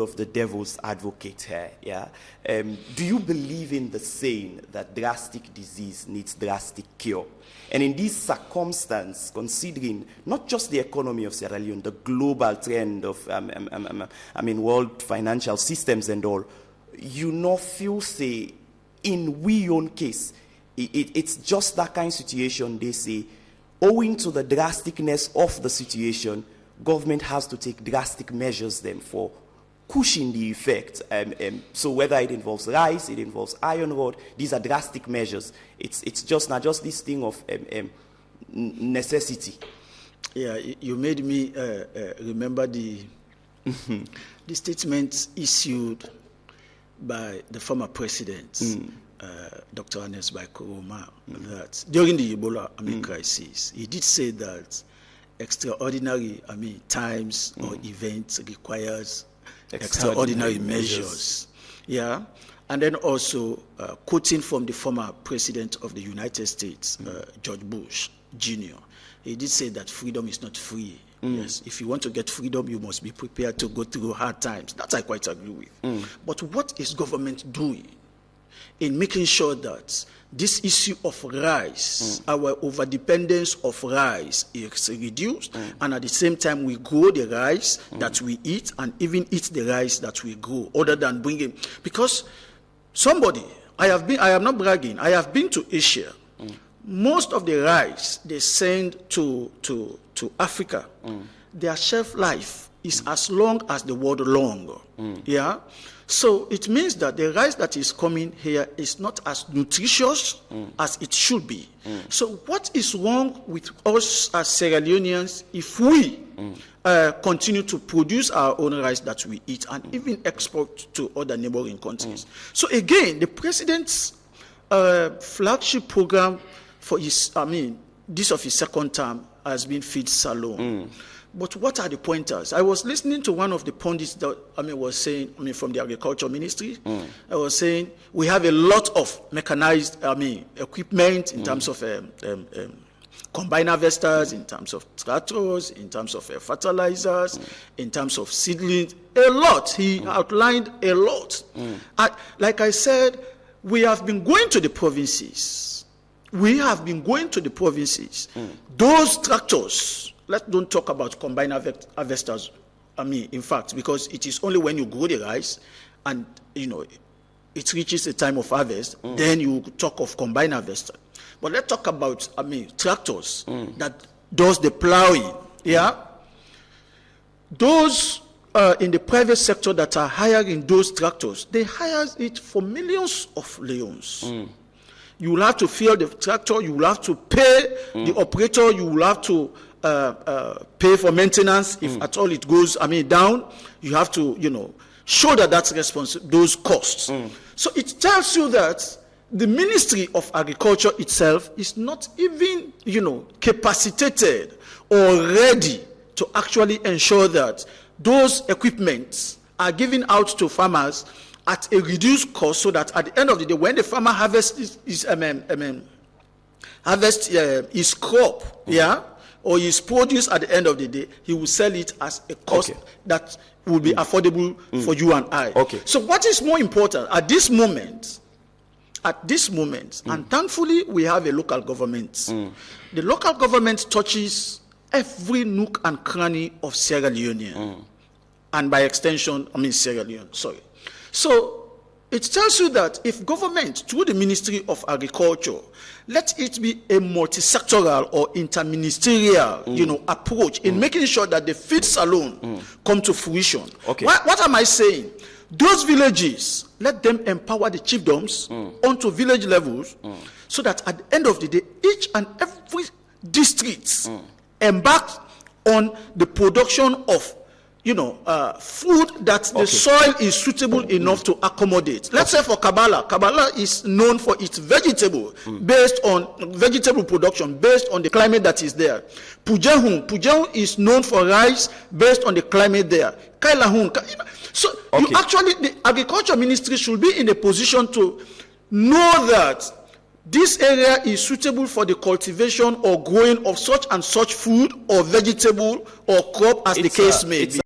of the devil's advocate here, yeah? Do you believe in the saying that drastic disease needs drastic cure? And in this circumstance, considering not just the economy of Sierra Leone, the global trend of, world financial systems and all, you know, feel, say, in we own case, it's just that kind of situation, they say, owing to the drasticness of the situation, government has to take drastic measures then for cushioning the effect. So whether it involves rice, it involves iron rod, these are drastic measures. It's just not just this thing of necessity. Yeah, you made me remember the the statements issued by the former president, Dr. Ernest Bai Koroma, that during the Ebola crisis, he did say that extraordinary times or events requires extraordinary measures. Yeah, and then also quoting from the former president of the United States, George Bush Jr., he did say that freedom is not free. Yes, if you want to get freedom, you must be prepared to go through hard times. That I quite agree with. But what is government doing in making sure that this issue of rice, our overdependence of rice is reduced, and at the same time we grow the rice that we eat and even eat the rice that we grow, other than bringing, because I am not bragging, I have been to Asia. Most of the rice they send to Africa, their shelf life is as long as the world long. Yeah. So it means that the rice that is coming here is not as nutritious as it should be. So what is wrong with us as Sierra Leoneans if we continue to produce our own rice that we eat and even export to other neighboring countries? So again, the president's flagship program for his, this of his second term has been Feed Salone. But what are the pointers? I was listening to one of the pundits that was saying, from the agriculture ministry. I was saying we have a lot of mechanized, equipment in terms of combine harvesters, in terms of tractors, in terms of fertilizers, in terms of seedlings. A lot. He outlined a lot. Like I said, we have been going to the provinces. Those tractors. Don't talk about combine harvesters. In fact, because it is only when you grow the rice and, it reaches a time of harvest, then you talk of combine harvester. But let's talk about, tractors that does the plowing. Yeah? Those in the private sector that are hiring those tractors, they hire it for millions of leones. You will have to fill the tractor, you will have to pay the operator, you will have to pay for maintenance if at all it goes down. You have to show that's responsible, those costs. So it tells you that the Ministry of Agriculture itself is not even capacitated or ready to actually ensure that those equipments are given out to farmers at a reduced cost, so that at the end of the day, when the farmer harvests his crop, or his produce at the end of the day, he will sell it as a cost that will be affordable for you and I. So what is more important at this moment, and thankfully we have a local government. The local government touches every nook and cranny of Sierra Leone, and by extension, Sierra Leone, sorry. So it tells you that if government, through the Ministry of Agriculture, let it be a multi-sectoral or interministerial, approach in making sure that the Feed Salone come to fruition. What am I saying? Those villages, let them empower the chiefdoms onto village levels, so that at the end of the day, each and every district embarks on the production of food that the soil is suitable enough to accommodate. Let's say for Kabbalah is known for its vegetable production based on the climate that is there. Pujehun is known for rice based on the climate there. Kailahun. So the agriculture ministry should be in a position to know that this area is suitable for the cultivation or growing of such and such food or vegetable or crop as the case may be.